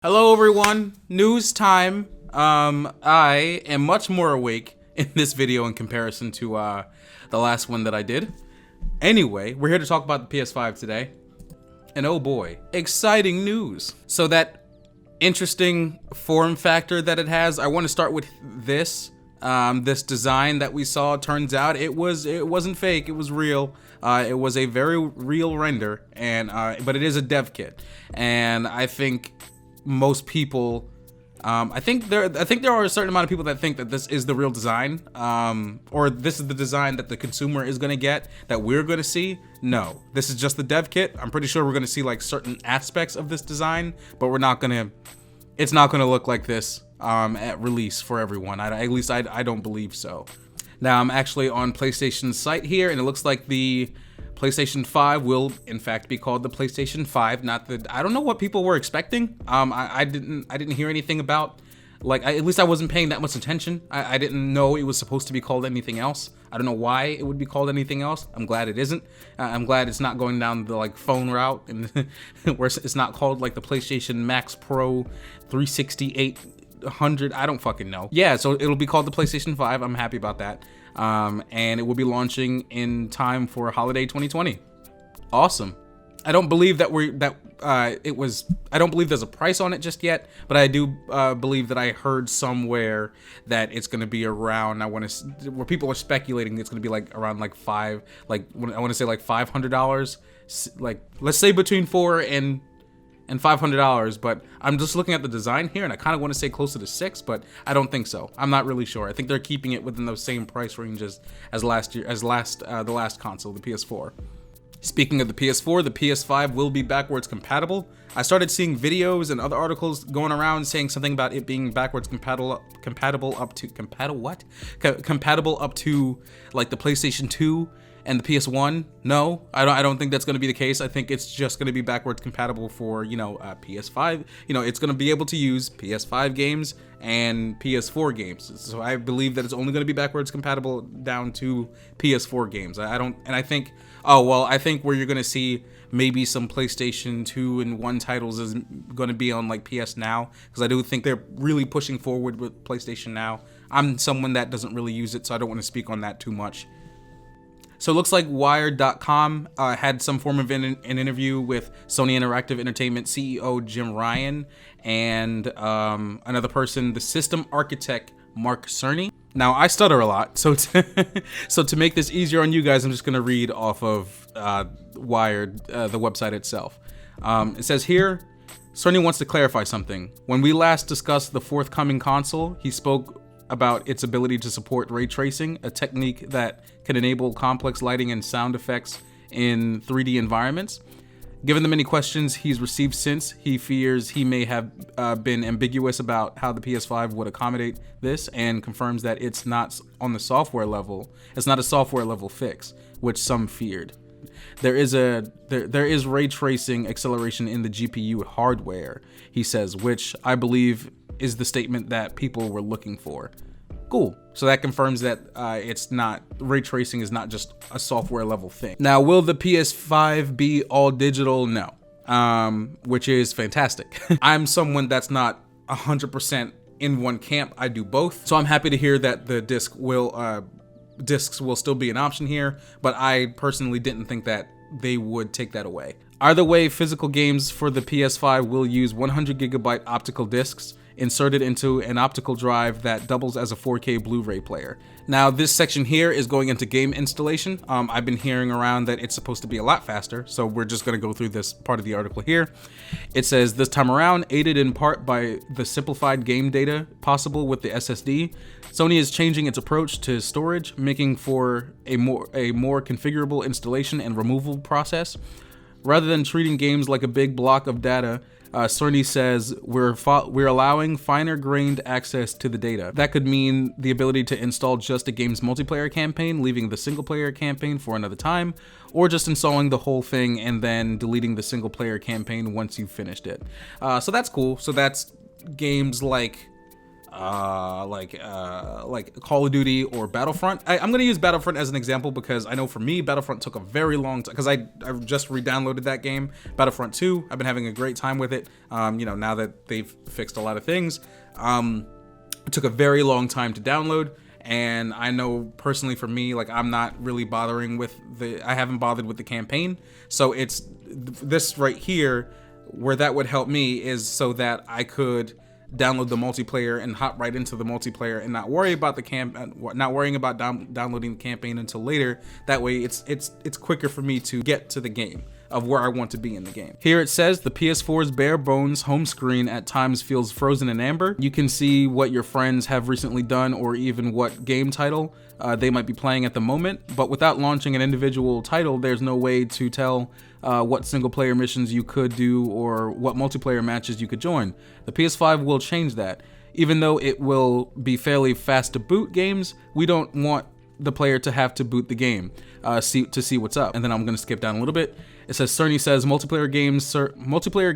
Hello everyone, news time. I am much more awake in this video in comparison to the last one that I did. Anyway, we're here to talk about the PS5 today. And oh boy, exciting news. So that interesting form factor that it has, I want to start with this. This design that we saw, turns out it wasn't fake, it was real. It was a very real render, and but it is a dev kit. And I think most people, I think there are a certain amount of people that think that this is the real design, or this is the design that the consumer is gonna get, that we're gonna see. No, this is just the dev kit. I'm pretty sure we're gonna see like certain aspects of this design, but it's not gonna look like this at release for everyone. At least I don't believe so. Now I'm actually on PlayStation's site here, and it looks like the PlayStation 5 will in fact be called the PlayStation 5. Not the, I don't know what people were expecting. I didn't hear anything about, like, at least I wasn't paying that much attention. I didn't know it was supposed to be called anything else. I don't know why it would be called anything else. I'm glad it isn't. I'm glad it's not going down the like phone route, and where it's not called like the PlayStation Max Pro 36800. I don't fucking know. Yeah, so it'll be called the PlayStation 5. I'm happy about that. And it will be launching in time for holiday 2020. Awesome. I don't believe that I don't believe there's a price on it just yet, but I do believe that I heard somewhere that it's going to be around, where people are speculating it's going to be like around like I want to say like $500, like let's say between $400 and $500, but I'm just looking at the design here and I kind of want to say closer to $600, but I don't think so. I'm not really sure. I think they're keeping it within those same price ranges as the last console, the PS4. Speaking of the PS4, the PS5 will be backwards compatible. I started seeing videos and other articles going around saying something about it being backwards compatible up to like the PlayStation 2 and the PS1. No, I don't think that's going to be the case. I think it's just going to be backwards compatible for, PS5. It's going to be able to use PS5 games and PS4 games. So I believe that it's only going to be backwards compatible down to PS4 games. I think where you're going to see maybe some PlayStation 2 and 1 titles is going to be on like PS Now, because I do think they're really pushing forward with PlayStation Now. I'm someone that doesn't really use it, so I don't want to speak on that too much. So it looks like Wired.com had some form of an interview with Sony Interactive Entertainment CEO Jim Ryan and another person, the system architect Mark Cerny. Now I stutter a lot, so to make this easier on you guys, I'm just gonna read off of Wired, the website itself. It says here, Cerny wants to clarify something. When we last discussed the forthcoming console, he spoke about its ability to support ray tracing, a technique that can enable complex lighting and sound effects in 3D environments. Given the many questions he's received since, he fears he may have been ambiguous about how the PS5 would accommodate this, and confirms that it's not on the software level. It's not a software level fix, which some feared. There is ray tracing acceleration in the GPU hardware, he says, which I believe is the statement that people were looking for. Cool. So that confirms that ray tracing is not just a software level thing. Now, will the PS5 be all digital? No. Which is fantastic. I'm someone that's not 100% in one camp. I do both. So I'm happy to hear that the discs will still be an option here, but I personally didn't think that they would take that away. Either way, physical games for the PS5 will use 100GB optical discs inserted into an optical drive that doubles as a 4K Blu-ray player. Now, this section here is going into game installation. I've been hearing around that it's supposed to be a lot faster, so we're just going to go through this part of the article here. It says, this time around, aided in part by the simplified game data possible with the SSD, Sony is changing its approach to storage, making for a more configurable installation and removal process. Rather than treating games like a big block of data, Cerny says we're allowing finer-grained access to the data. That could mean the ability to install just a game's multiplayer campaign, leaving the single-player campaign for another time, or just installing the whole thing and then deleting the single-player campaign once you've finished it. So that's cool. So that's games like like Call of Duty or Battlefront. I'm gonna use Battlefront as an example because I know for me Battlefront took a very long time because I just re-downloaded that game, Battlefront 2. I've been having a great time with it. You know, now that they've fixed a lot of things, it took a very long time to download. And I know personally for me, like I'm not really bothering with I haven't bothered with the campaign. So it's this right here where that would help me is so that I could download the multiplayer and hop right into the multiplayer and not worry about not worrying about downloading the campaign until later. That way it's quicker for me to get to the game of where I want to be in the game. Here it says the PS4's bare bones home screen at times feels frozen in amber. You can see what your friends have recently done or even what game title they might be playing at the moment, but without launching an individual title, there's no way to tell what single player missions you could do or what multiplayer matches you could join. The PS5 will change that. Even though it will be fairly fast to boot games, we don't want the player to have to boot the game to see what's up. And then I'm gonna skip down a little bit. It says Cerny says multiplayer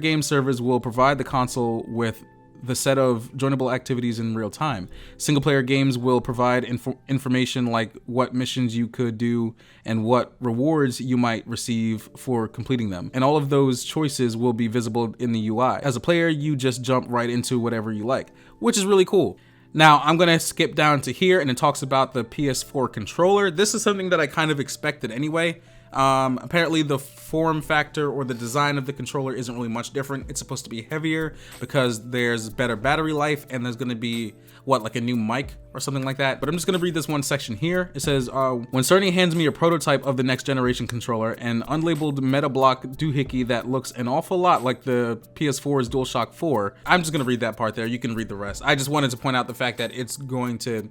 game servers will provide the console with the set of joinable activities in real time. Single player games will provide information like what missions you could do and what rewards you might receive for completing them. And all of those choices will be visible in the UI. As a player, you just jump right into whatever you like, which is really cool. Now, I'm gonna skip down to here and it talks about the PS4 controller. This is something that I kind of expected anyway. Apparently the form factor or the design of the controller isn't really much different. It's supposed to be heavier because there's better battery life and there's gonna be, like a new mic or something like that. But I'm just gonna read this one section here. It says, when Cerny hands me a prototype of the next generation controller, an unlabeled Metablock doohickey that looks an awful lot like the PS4's DualShock 4. I'm just gonna read that part there. You can read the rest. I just wanted to point out the fact that it's going to,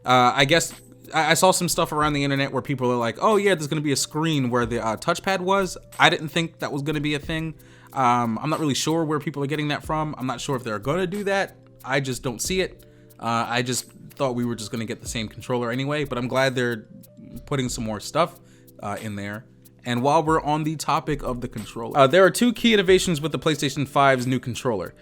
I guess, I saw some stuff around the internet where people are like, oh yeah, there's gonna be a screen where the touchpad was. I didn't think that was gonna be a thing. I'm not really sure where people are getting that from. I'm not sure if they're gonna do that. I just don't see it. I just thought we were just gonna get the same controller anyway, but I'm glad they're putting some more stuff in there. And while we're on the topic of the controller, there are two key innovations with the PlayStation 5's new controller.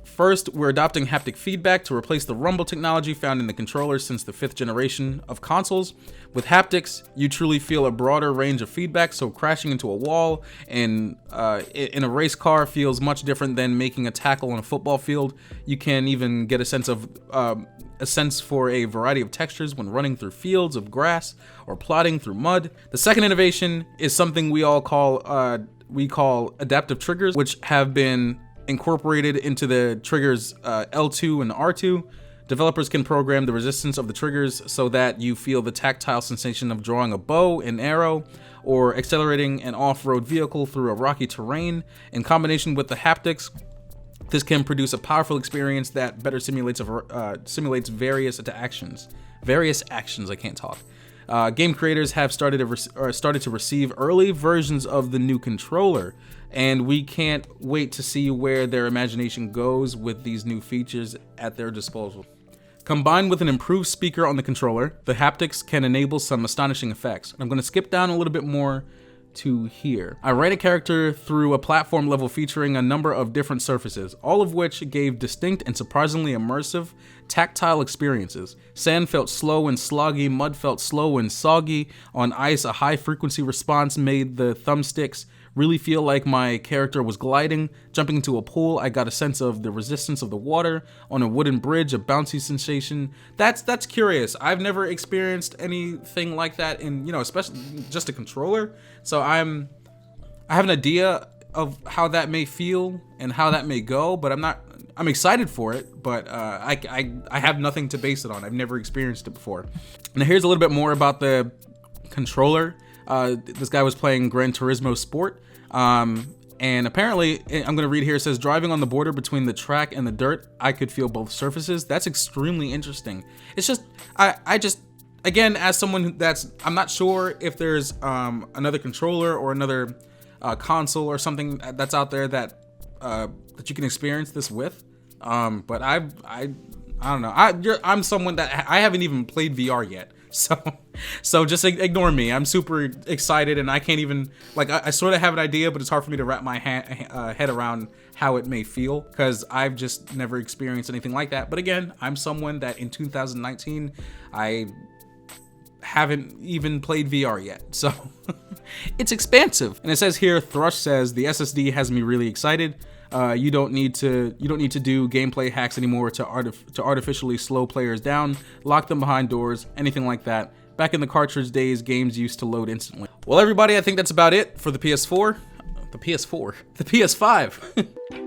First, we're adopting haptic feedback to replace the rumble technology found in the controller since the 5th generation of consoles. With haptics, you truly feel a broader range of feedback, so crashing into a wall in a race car feels much different than making a tackle on a football field. You can even get a sense for a variety of textures when running through fields of grass or plodding through mud. The second innovation is something we call adaptive triggers, which have been incorporated into the triggers L2 and R2. Developers can program the resistance of the triggers so that you feel the tactile sensation of drawing a bow and arrow or accelerating an off-road vehicle through a rocky terrain. In combination with the haptics, this can produce a powerful experience that better simulates various actions. I can't talk. Game creators have started to receive early versions of the new controller, and we can't wait to see where their imagination goes with these new features at their disposal. Combined with an improved speaker on the controller, the haptics can enable some astonishing effects. I'm going to skip down a little bit more to here. I ran a character through a platform level featuring a number of different surfaces, all of which gave distinct and surprisingly immersive tactile experiences. Sand felt slow and sloggy, mud felt slow and soggy. On ice, a high frequency response made the thumbsticks really feel like my character was gliding. Jumping into a pool, I got a sense of the resistance of the water. On a wooden bridge, a bouncy sensation. That's curious. I've never experienced anything like that in, especially just a controller. So I have an idea of how that may feel and how that may go, but I'm excited for it, but I have nothing to base it on. I've never experienced it before. Now here's a little bit more about the controller. This guy was playing Gran Turismo Sport, and apparently, I'm gonna read here, it says, driving on the border between the track and the dirt, I could feel both surfaces. That's extremely interesting. It's just, I just, again, as someone I'm not sure if there's another controller or another console or something that's out there that you can experience this with, but I don't know. I'm someone that I haven't even played VR yet, so So just ignore me. I'm super excited, and I can't even, like, I sort of have an idea, but it's hard for me to wrap my head around how it may feel, because I've just never experienced anything like that. But again, I'm someone that in 2019, I haven't even played VR yet, so it's expansive. And it says here, Thrush says, the SSD has me really excited. You don't need to do gameplay hacks anymore to artificially slow players down, lock them behind doors, anything like that. Back in the cartridge days, games used to load instantly. Well, everybody, I think that's about it for the PS4. The PS5.